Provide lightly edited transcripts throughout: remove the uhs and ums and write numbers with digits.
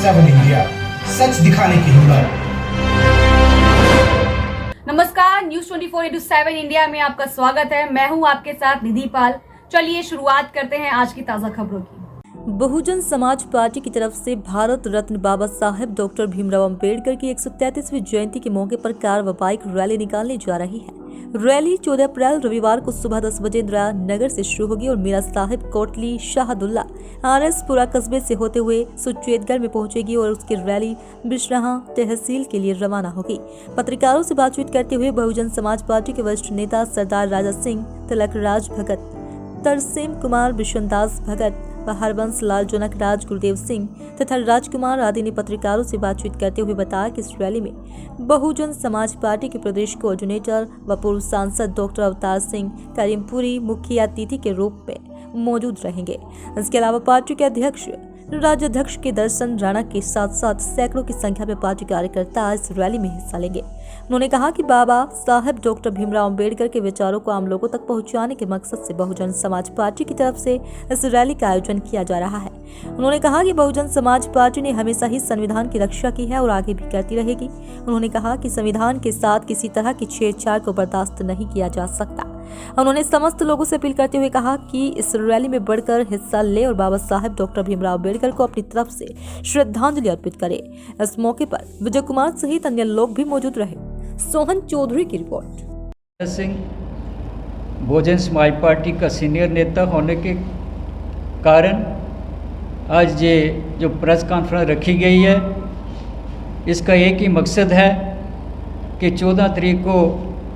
7 India, सच दिखाने की हिम्मत। नमस्कार, न्यूज 24/7 इंडिया में आपका स्वागत है। मैं हूं आपके साथ निधि पाल। चलिए शुरुआत करते हैं आज की ताजा खबरों की। बहुजन समाज पार्टी की तरफ से भारत रत्न बाबा साहेब डॉक्टर भीमराव अंबेडकर की 133वीं जयंती के मौके पर कार व बाइक रैली निकालने जा रही है। रैली 14 अप्रैल रविवार को सुबह 10 बजे इंदिरा नगर से शुरू होगी और मीरा साहिब, कोटली, शाहदुल्ला, RS पुरा कस्बे से होते हुए सुचेतगढ़ में पहुंचेगी और उसकी रैली बिशराहा तहसील के लिए रवाना होगी। पत्रकारों से बातचीत करते हुए बहुजन समाज पार्टी के वरिष्ठ नेता सरदार राजा सिंह, तिलक राज भगत, तरसेम कुमार, बिशनदास भगत, हरबंस लाल, जनक राज, गुरुदेव सिंह तथा राजकुमार आदि ने पत्रकारों से बातचीत करते हुए बताया कि इस रैली में बहुजन समाज पार्टी के प्रदेश कोऑर्डिनेटर व पूर्व सांसद डॉक्टर अवतार सिंह करीमपुरी मुख्य अतिथि के रूप में मौजूद रहेंगे। इसके अलावा पार्टी के अध्यक्ष राज्याध्यक्ष के दर्शन राणा के साथ साथ सैकड़ों की संख्या में पार्टी कार्यकर्ता इस रैली में हिस्सा लेंगे। उन्होंने कहा कि बाबा साहब डॉक्टर भीमराव अंबेडकर के विचारों को आम लोगों तक पहुंचाने के मकसद से बहुजन समाज पार्टी की तरफ से इस रैली का आयोजन किया जा रहा है। उन्होंने कहा कि बहुजन समाज पार्टी ने हमेशा ही संविधान की रक्षा की है और आगे भी करती रहेगी। उन्होंने कहा कि संविधान के साथ किसी तरह की छेड़छाड़ को बर्दाश्त नहीं किया जा सकता। उन्होंने समस्त लोगों से अपील करते हुए कहा कि इस रैली में बढ़कर हिस्सा ले और बाबा साहब डॉक्टर भीमराव अंबेडकर को अपनी तरफ से श्रद्धांजलि अर्पित करें। इस मौके पर विजय कुमार सहित अन्य लोग भी मौजूद रहे। सोहन चौधरी की रिपोर्ट। सिंह बहुजन समाज पार्टी का सीनियर नेता होने के कारण आज ये जो प्रेस कॉन्फ्रेंस रखी गई है, इसका एक ही मकसद है कि 14 तारीख को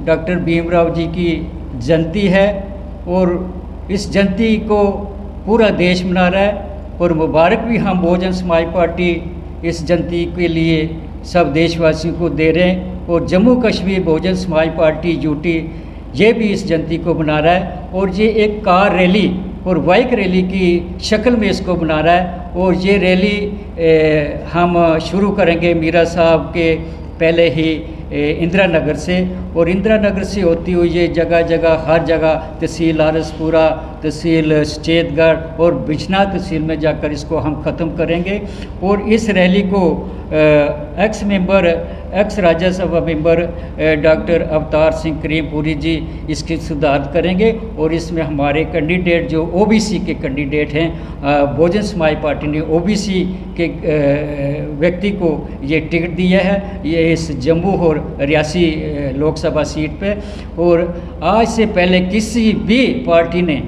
डॉक्टर भीमराव जी की जयंती है और इस जयंती को पूरा देश मना रहा है और मुबारक भी हम बहुजन समाज पार्टी इस जयंती के लिए सब देशवासियों को दे रहे हैं। और जम्मू कश्मीर बहुजन समाज पार्टी यूटी ये भी इस जयंती को मना रहा है और ये एक कार रैली और बाइक रैली की शक्ल में इसको बना रहा है। और ये रैली हम शुरू करेंगे मीरा साहब के पहले ही इंदिरा नगर से, और इंदिरा नगर से होती हुई ये जगह जगह हर जगह तहसील आरसपुरा, तहसील सुचेतगढ़ और बिजनौर तहसील में जाकर इसको हम ख़त्म करेंगे। और इस रैली को x Rajya Sabha member doctor Avtar Singh करीमपुरी जी इसकी सुधार करेंगे। और इसमें हमारे कैंडिडेट जो OBC के कैंडिडेट हैं, बहुजन समाज पार्टी ने OBC के व्यक्ति को ये टिकट दिया है, ये इस जम्मू और रियासी लोकसभा सीट पे। और आज से पहले किसी भी पार्टी ने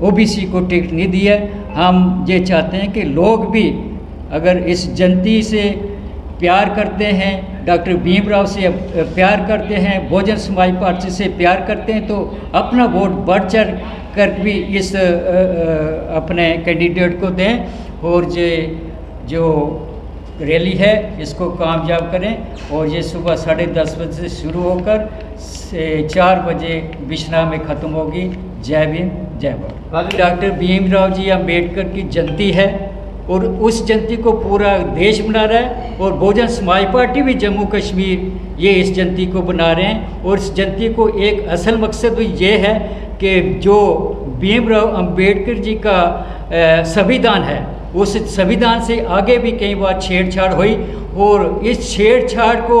OBC को टिकट नहीं दिया। हम ये चाहते हैं कि लोग भी अगर इस जयंती से प्यार करते हैं, डॉक्टर भीमराव से प्यार करते हैं, बहुजन समाज पार्टी से प्यार करते हैं, तो अपना वोट बढ़ चढ़ कर भी इस अपने कैंडिडेट को दें और ये जो रैली है इसको कामयाब करें। और ये सुबह 10:30 बजे से शुरू होकर 4 बजे बिशना में ख़त्म होगी। जय भीम, जय भारत। डॉक्टर भीमराव जी अम्बेडकर की जयंती है और उस जयंती को पूरा देश मना रहा है और बहुजन समाज पार्टी भी जम्मू कश्मीर ये इस जयंती को बना रहे हैं। और इस जयंती को एक असल मकसद ये है कि जो भीमराव अंबेडकर जी का संविधान है, उस संविधान से आगे भी कई बार छेड़छाड़ हुई और इस छेड़छाड़ को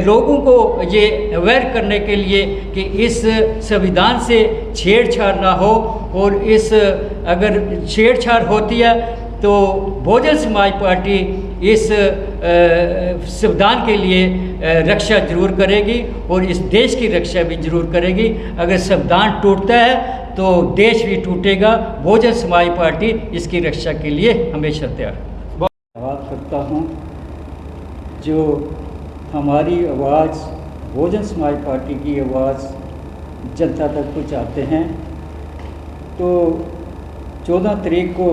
लोगों को ये अवेयर करने के लिए कि इस संविधान से छेड़छाड़ ना हो। और इस अगर छेड़छाड़ होती है तो बहुजन समाज पार्टी इस संविधान के लिए रक्षा जरूर करेगी और इस देश की रक्षा भी जरूर करेगी। अगर संविधान टूटता है तो देश भी टूटेगा। बहुजन समाज पार्टी इसकी रक्षा के लिए हमेशा तैयार है। बात करता हूँ जो हमारी आवाज़, बहुजन समाज पार्टी की आवाज़ जनता तक पहुँचाते हैं। तो 14 तारीख को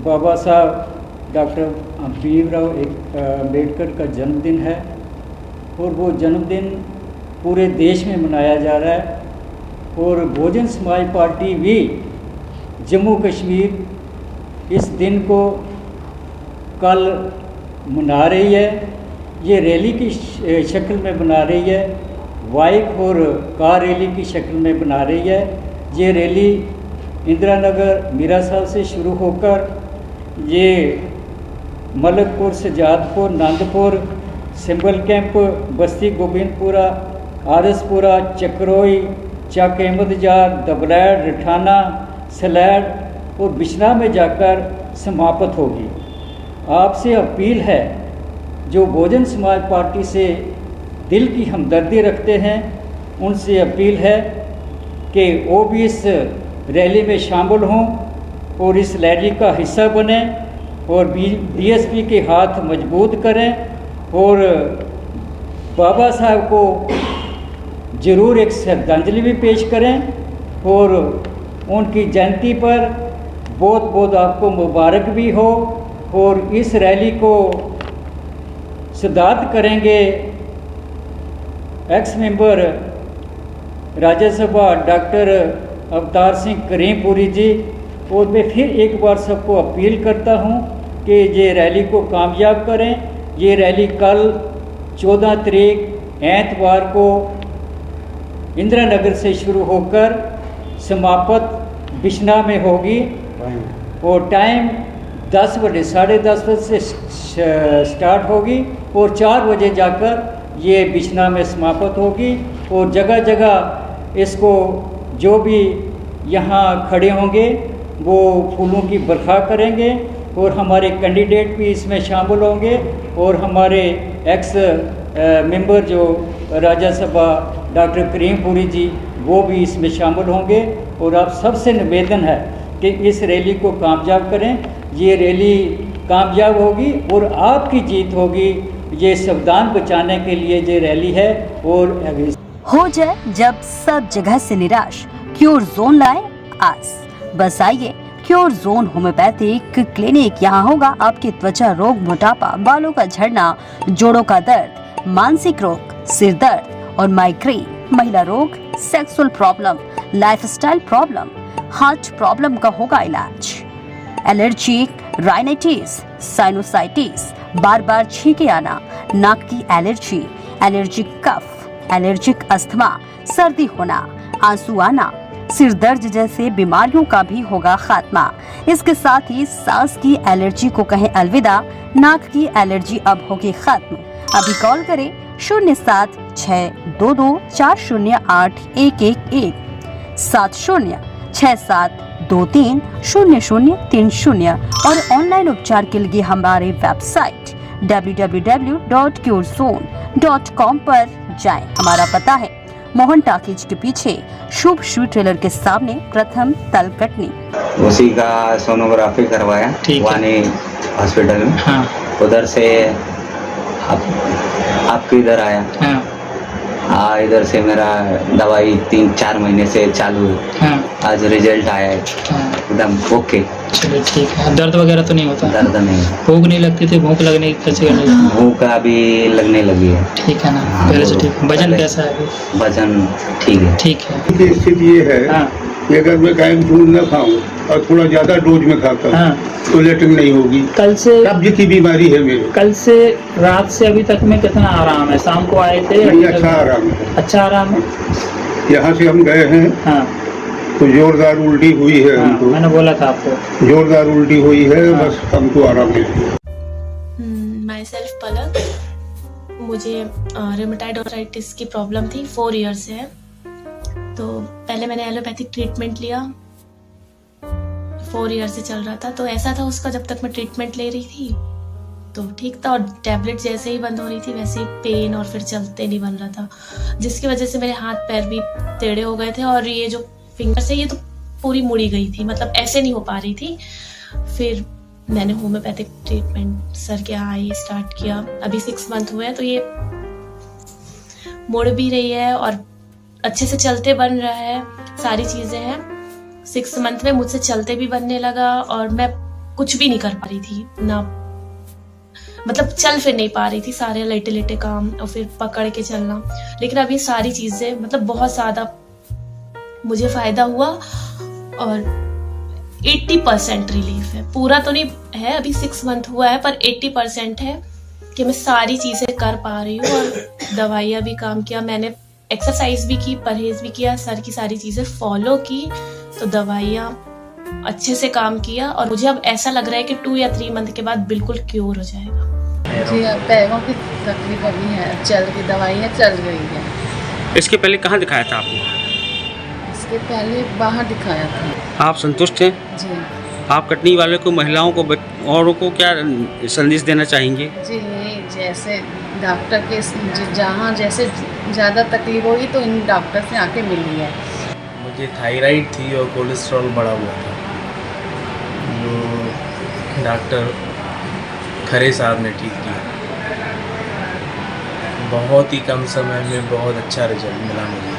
बाबा साहब डॉक्टर भीमराव अंबेडकर का जन्मदिन है और वो जन्मदिन पूरे देश में मनाया जा रहा है। और बहुजन समाज पार्टी भी जम्मू कश्मीर इस दिन को कल मना रही है। ये रैली की शक्ल में बना रही है, बाइक और कार रैली की शक्ल में बना रही है। ये रैली इंदिरा नगर मीरा साहब से शुरू होकर ये मलकपुर, सजादपुर, नंदपुर, सिंबल कैंप, बस्ती गोबिंदपुरा, आरसपुरा, चक्रोई, चक अहमदजार, दबलैड, रिठाना, सलैड और बिछना में जाकर समाप्त होगी। आपसे अपील है, जो बहुजन समाज पार्टी से दिल की हमदर्दी रखते हैं, उनसे अपील है कि वो भी इस रैली में शामिल हों और इस रैली का हिस्सा बने और बीएसपी के हाथ मजबूत करें और बाबा साहब को ज़रूर एक श्रद्धांजलि भी पेश करें और उनकी जयंती पर बहुत बहुत आपको मुबारक भी हो। और इस रैली को सदारत करेंगे x member Rajya Sabha doctor Avtar Singh करीमपुरी जी। और मैं फिर एक बार सबको अपील करता हूं कि ये रैली को कामयाब करें। ये रैली कल 14 तारीख एतवार को इंदिरा नगर से शुरू होकर समाप्त बिछना में होगी और टाइम 10 बजे, 10:30 बजे से स्टार्ट होगी और 4 बजे जाकर ये बिछना में समाप्त होगी। और जगह जगह इसको जो भी यहाँ खड़े होंगे वो फूलों की बरखा करेंगे और हमारे कैंडिडेट भी इसमें शामिल होंगे और हमारे एक्स मेंबर जो राज्यसभा डॉक्टर करीमपुरी जी वो भी इसमें शामिल होंगे। और आप सबसे निवेदन है कि इस रैली को कामयाब करें। ये रैली कामयाब होगी और आपकी जीत होगी। ये संविधान बचाने के लिए ये रैली है। और हो जाए जब सब जगह से निराश, क्योर जोन लाए आस। बस आइए क्योर जोन होम्योपैथिक क्लिनिक। यहाँ होगा आपकी त्वचा रोग, मोटापा, बालों का झड़ना, जोड़ों का दर्द, मानसिक रोग, सिर दर्द और माइग्रेन, महिला रोग, sexual problem, lifestyle problem, heart problem का होगा इलाज। एलर्जी, राइनाइटिस, साइनोसाइटिस, बार बार छींके आना, नाक की एलर्जी, एलर्जिक कफ, एलर्जिक अस्थमा, सर्दी होना, आंसू आना, सिर दर्द जैसे बीमारियों का भी होगा खात्मा। इसके साथ ही सांस की एलर्जी को कहें अलविदा, नाक की एलर्जी अब होगी खत्म। अभी कॉल करें 0762240811 7067230030 और ऑनलाइन उपचार के लिए हमारे वेबसाइट www.curezone.com पर जाएं। हमारा पता है मोहन टाकीज के पीछे शुभ शू ट्रेलर के सामने, प्रथम तलकटनी। उसी का सोनोग्राफी करवाया वानी हॉस्पिटल में। हाँ। उधर से आपके इधर आया। हाँ। इधर से मेरा दवाई 3-4 महीने से चालू है। हाँ। आज रिजल्ट आया है। हाँ। एकदम ओके। चलिए ठीक है। दर्द वगैरह तो नहीं होता? दर्द नहीं। भूख नहीं लगती थी? भूख लगने कैसे? भूख अभी लगने लगी है। ठीक है ना? पहले से ठीक। वजन कैसा है अभी? वजन ठीक है। ठीक है। स्थिति ये है कि अगर मैं कायम दूध न खाऊं और थोड़ा ज्यादा डोज में खाता हूँ तो लेटरिन नहीं होगी। कल से कब्ज की बीमारी है मेरी। कल से रात से अभी तक में कितना आराम है? शाम को आए थे? अच्छा आराम है। अच्छा आराम है। यहाँ से हम गए हैं। हाँ। तो जोरदार उल्टी हुई है। हमको मैंने बोला था आपको जोरदार उल्टी हुई है। बस हमको आराम मिल गया। माई सेल्फ पलक। मुझे रेमेटाइड आर्थराइटिस की प्रॉब्लम थी, 4 ईयर से है। तो पहले मैंने एलोपैथिक ट्रीटमेंट लिया, 4 ईयर से चल रहा था। तो ऐसा था उसका, जब तक मैं ट्रीटमेंट ले रही थी तो ठीक था और टैबलेट जैसे ही बंद हो रही थी वैसे ही पेन और फिर चलते नहीं बन रहा था, जिसकी वजह से मेरे हाथ पैर भी टेढ़े हो गए थे और ये जो फिंगर्स है ये तो पूरी मुड़ी गई थी, मतलब ऐसे नहीं हो पा रही थी। फिर मैंने होम्योपैथिक ट्रीटमेंट सर के यहाँ ये स्टार्ट किया। अभी 6 मंथ हुए हैं तो ये मुड़ भी रही है और अच्छे से चलते बन रहा है, सारी चीजें हैं। 6 मंथ में मुझसे चलते भी बनने लगा और मैं कुछ भी नहीं कर पा रही थी ना, मतलब चल फिर नहीं पा रही थी, सारे लेटे लेटे काम और फिर पकड़ के चलना। लेकिन अब ये सारी चीजें मतलब बहुत ज्यादा मुझे फायदा हुआ और 80% रिलीफ है। पूरा तो नहीं है, अभी 6 मंथ हुआ है, पर 80% है कि मैं सारी चीजें कर पा रही हूँ। और दवाइयाँ भी काम किया, मैंने एक्सरसाइज भी की, परहेज भी किया, सर की सारी चीजें फॉलो की, तो दवाइयाँ अच्छे से काम किया और मुझे अब ऐसा लग रहा है कि 2 या 3 मंथ के बाद बिल्कुल क्योर हो जाएगा। जी पैरों की तकलीफ अभी है, चल की दवाइयाँ चल रही है। इसके पहले कहाँ दिखाया था आपने? इसके पहले बाहर दिखाया था। आप संतुष्ट हैं? जी। आप कटनी वाले को, महिलाओं को, औरों को क्या संदेश देना चाहेंगे? जी जैसे डॉक्टर के जहाँ जैसे ज़्यादा तकलीफ होगी तो इन डॉक्टर से आके मिली है। मुझे थायराइड थी और कोलेस्ट्रॉल बढ़ा हुआ था, जो डॉक्टर खरे साहब ने ठीक किया। बहुत ही कम समय में बहुत अच्छा रिजल्ट मिला मुझे।